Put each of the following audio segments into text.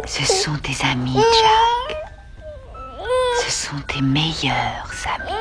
Ce sont tes amis, Jack. Ce sont tes meilleurs amis.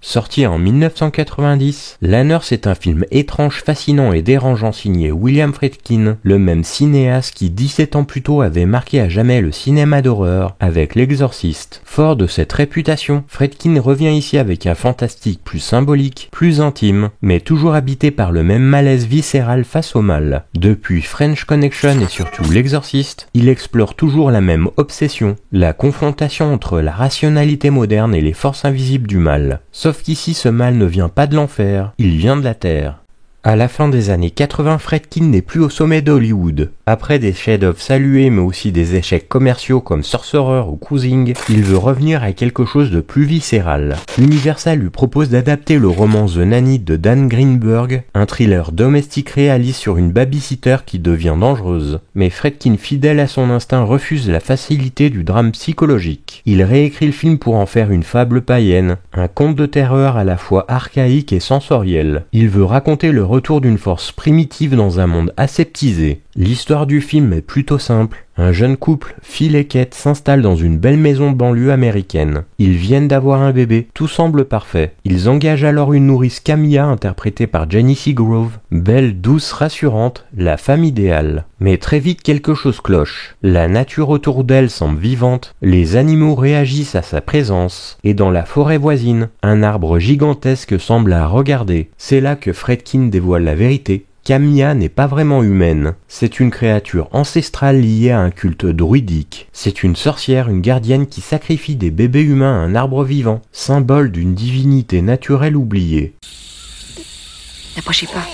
Sorti en 1990, La Nurse est un film étrange, fascinant et dérangeant signé William Friedkin, le même cinéaste qui 17 ans plus tôt avait marqué à jamais le cinéma d'horreur avec L'Exorciste. Fort de cette réputation, Friedkin revient ici avec un fantastique plus symbolique, plus intime, mais toujours habité par le même malaise viscéral face au mal. Depuis French Connection et surtout L'Exorciste, il explore toujours la même obsession, la confrontation entre la rationalité moderne et les forces invisibles du mal. Sauf qu'ici ce mal ne vient pas de l'enfer, il vient de la terre. À la fin des années 80, Friedkin n'est plus au sommet d'Hollywood. Après des chefs-d'œuvre salués mais aussi des échecs commerciaux comme Sorcerer ou Cruising, il veut revenir à quelque chose de plus viscéral. Universal lui propose d'adapter le roman The Nanny de Dan Greenberg, un thriller domestique réaliste sur une babysitter qui devient dangereuse. Mais Friedkin, fidèle à son instinct, refuse la facilité du drame psychologique. Il réécrit le film pour en faire une fable païenne, un conte de terreur à la fois archaïque et sensoriel. Il veut raconter le retour d'une force primitive dans un monde aseptisé. L'histoire du film est plutôt simple. Un jeune couple, Phil et Kate, s'installe dans une belle maison de banlieue américaine. Ils viennent d'avoir un bébé, tout semble parfait. Ils engagent alors une nourrice, Camilla, interprétée par Jenny Seagrove. Belle, douce, rassurante, la femme idéale. Mais très vite quelque chose cloche. La nature autour d'elle semble vivante, les animaux réagissent à sa présence, et dans la forêt voisine, un arbre gigantesque semble la regarder. C'est là que Friedkin dévoile la vérité. Camilla n'est pas vraiment humaine, c'est une créature ancestrale liée à un culte druidique. C'est une sorcière, une gardienne qui sacrifie des bébés humains à un arbre vivant, symbole d'une divinité naturelle oubliée. N'approchez pas,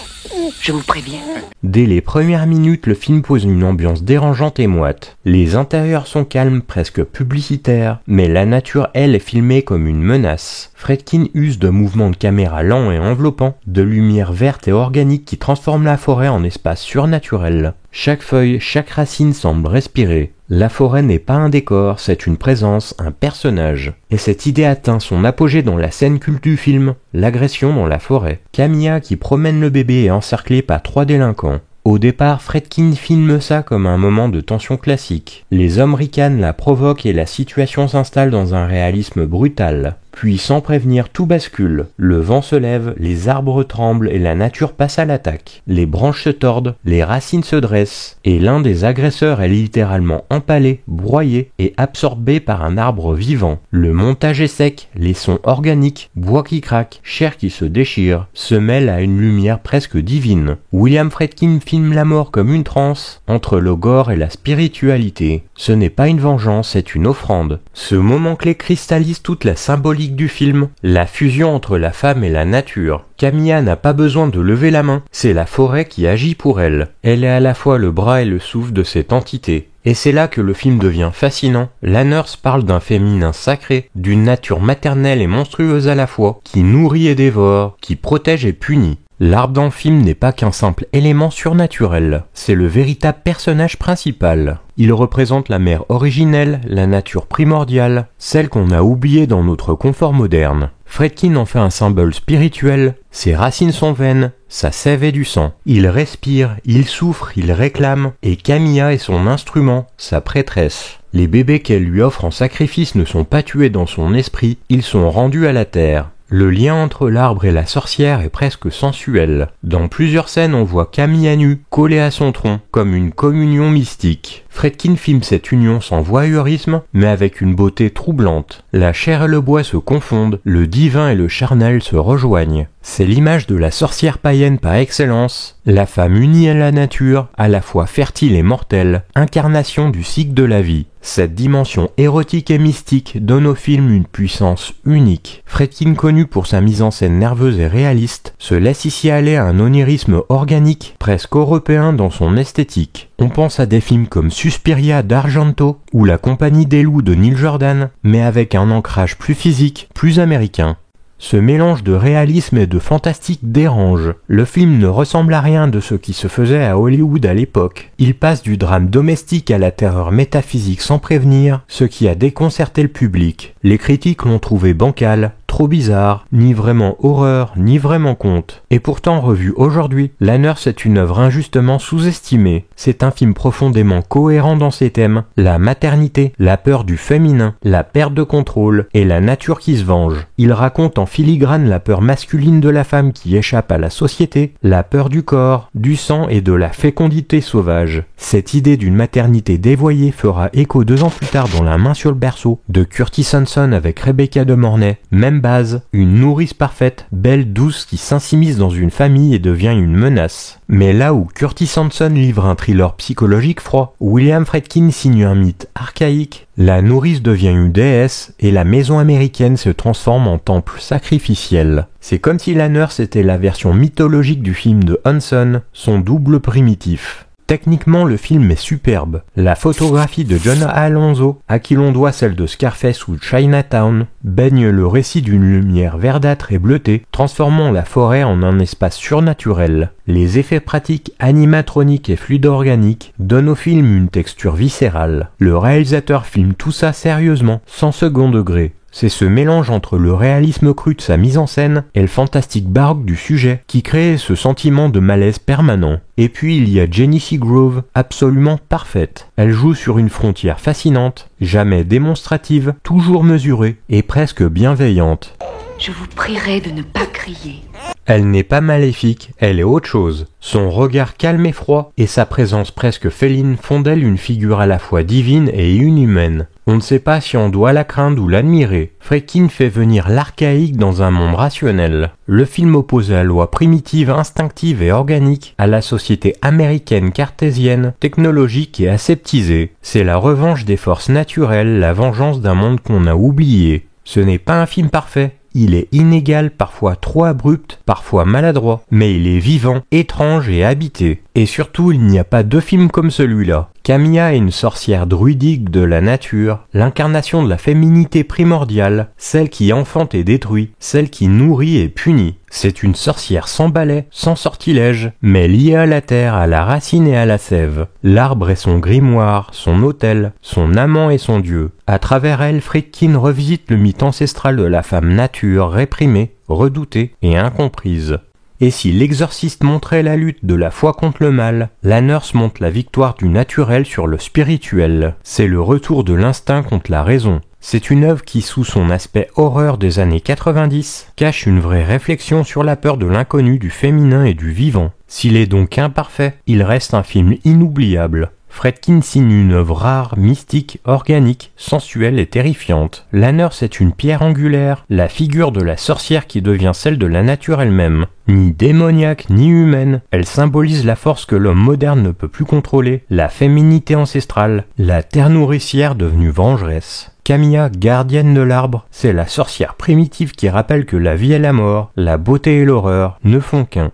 je vous préviens. Dès les premières minutes, le film pose une ambiance dérangeante et moite. Les intérieurs sont calmes, presque publicitaires, mais la nature, elle, est filmée comme une menace. Friedkin use de mouvements de caméra lents et enveloppants, de lumière verte et organique qui transforment la forêt en espace surnaturel. Chaque feuille, chaque racine semble respirer. La forêt n'est pas un décor, c'est une présence, un personnage. Et cette idée atteint son apogée dans la scène culte du film, l'agression dans la forêt. Camilla qui promène le bébé est encerclée par 3 délinquants. Au départ, Friedkin filme ça comme un moment de tension classique. Les hommes ricanent, la provoquent et la situation s'installe dans un réalisme brutal. Puis sans prévenir, tout bascule. Le vent se lève, les arbres tremblent et la nature passe à l'attaque. Les branches se tordent, les racines se dressent, et l'un des agresseurs est littéralement empalé, broyé et absorbé par un arbre vivant. Le montage est sec, les sons organiques, bois qui craque, chair qui se déchire, se mêlent à une lumière presque divine. William Friedkin filme la mort comme une transe, entre le gore et la spiritualité. Ce n'est pas une vengeance, c'est une offrande. Ce moment clé cristallise toute la symbolique du film, la fusion entre la femme et la nature. Camilla n'a pas besoin de lever la main, c'est la forêt qui agit pour elle. Elle est à la fois le bras et le souffle de cette entité. Et c'est là que le film devient fascinant. La Nurse parle d'un féminin sacré, d'une nature maternelle et monstrueuse à la fois, qui nourrit et dévore, qui protège et punit. L'arbre dans le film n'est pas qu'un simple élément surnaturel, c'est le véritable personnage principal. Il représente la mère originelle, la nature primordiale, celle qu'on a oubliée dans notre confort moderne. Friedkin en fait un symbole spirituel, ses racines sont vaines, sa sève est du sang. Il respire, il souffre, il réclame, et Camilla est son instrument, sa prêtresse. Les bébés qu'elle lui offre en sacrifice ne sont pas tués dans son esprit, ils sont rendus à la terre. Le lien entre l'arbre et la sorcière est presque sensuel. Dans plusieurs scènes, on voit Camilla nue, collée à son tronc, comme une communion mystique. Friedkin filme cette union sans voyeurisme, mais avec une beauté troublante. La chair et le bois se confondent, le divin et le charnel se rejoignent. C'est l'image de la sorcière païenne par excellence, la femme unie à la nature, à la fois fertile et mortelle, incarnation du cycle de la vie. Cette dimension érotique et mystique donne au film une puissance unique. Friedkin, connu pour sa mise en scène nerveuse et réaliste, se laisse ici aller à un onirisme organique, presque européen dans son esthétique. On pense à des films comme Suspiria d'Argento ou La Compagnie des loups de Neil Jordan, mais avec un ancrage plus physique, plus américain. Ce mélange de réalisme et de fantastique dérange. Le film ne ressemble à rien de ce qui se faisait à Hollywood à l'époque. Il passe du drame domestique à la terreur métaphysique sans prévenir, ce qui a déconcerté le public. Les critiques l'ont trouvé bancal, trop bizarre, ni vraiment horreur, ni vraiment conte. Et pourtant revu aujourd'hui, La Nurse est une œuvre injustement sous-estimée. C'est un film profondément cohérent dans ses thèmes, la maternité, la peur du féminin, la perte de contrôle et la nature qui se venge. Il raconte en filigrane la peur masculine de la femme qui échappe à la société, la peur du corps, du sang et de la fécondité sauvage. Cette idée d'une maternité dévoyée fera écho 2 ans plus tard dans La main sur le berceau de Curtis Hanson avec Rebecca De Mornay, même base, une nourrice parfaite, belle, douce qui s'insimise dans une famille et devient une menace. Mais là où Curtis Hanson livre un thriller psychologique froid, William Friedkin signe un mythe archaïque, la nourrice devient une déesse et la maison américaine se transforme en temple sacrificiel. C'est comme si La Nurse était la version mythologique du film de Hanson, son double primitif. Techniquement, le film est superbe. La photographie de John Alonzo, à qui l'on doit celle de Scarface ou Chinatown, baigne le récit d'une lumière verdâtre et bleutée, transformant la forêt en un espace surnaturel. Les effets pratiques animatroniques et fluides organiques donnent au film une texture viscérale. Le réalisateur filme tout ça sérieusement, sans second degré. C'est ce mélange entre le réalisme cru de sa mise en scène et le fantastique baroque du sujet qui crée ce sentiment de malaise permanent. Et puis il y a Jenny Seagrove, absolument parfaite. Elle joue sur une frontière fascinante, jamais démonstrative, toujours mesurée et presque bienveillante. Je vous prierai de ne pas crier. Elle n'est pas maléfique, elle est autre chose. Son regard calme et froid et sa présence presque féline font d'elle une figure à la fois divine et inhumaine. On ne sait pas si on doit la craindre ou l'admirer. Friedkin fait venir l'archaïque dans un monde rationnel. Le film oppose la loi primitive, instinctive et organique à la société américaine cartésienne, technologique et aseptisée. C'est la revanche des forces naturelles, la vengeance d'un monde qu'on a oublié. Ce n'est pas un film parfait. Il est inégal, parfois trop abrupt, parfois maladroit, mais il est vivant, étrange et habité. Et surtout, il n'y a pas 2 films comme celui-là. Camilla est une sorcière druidique de la nature, l'incarnation de la féminité primordiale, celle qui enfante et détruit, celle qui nourrit et punit. C'est une sorcière sans balai, sans sortilège, mais liée à la terre, à la racine et à la sève. L'arbre est son grimoire, son autel, son amant et son dieu. À travers elle, Friedkin revisite le mythe ancestral de la femme nature réprimée, redoutée et incomprise. Et si l'exorciste montrait la lutte de la foi contre le mal, La Nurse montre la victoire du naturel sur le spirituel. C'est le retour de l'instinct contre la raison. C'est une œuvre qui, sous son aspect horreur des années 90, cache une vraie réflexion sur la peur de l'inconnu, du féminin et du vivant. S'il est donc imparfait, il reste un film inoubliable. Friedkin signe une œuvre rare, mystique, organique, sensuelle et terrifiante. La Nurse est une pierre angulaire, la figure de la sorcière qui devient celle de la nature elle-même. Ni démoniaque, ni humaine, elle symbolise la force que l'homme moderne ne peut plus contrôler, la féminité ancestrale, la terre nourricière devenue vengeresse. Camilla, gardienne de l'arbre, c'est la sorcière primitive qui rappelle que la vie et la mort, la beauté et l'horreur ne font qu'un.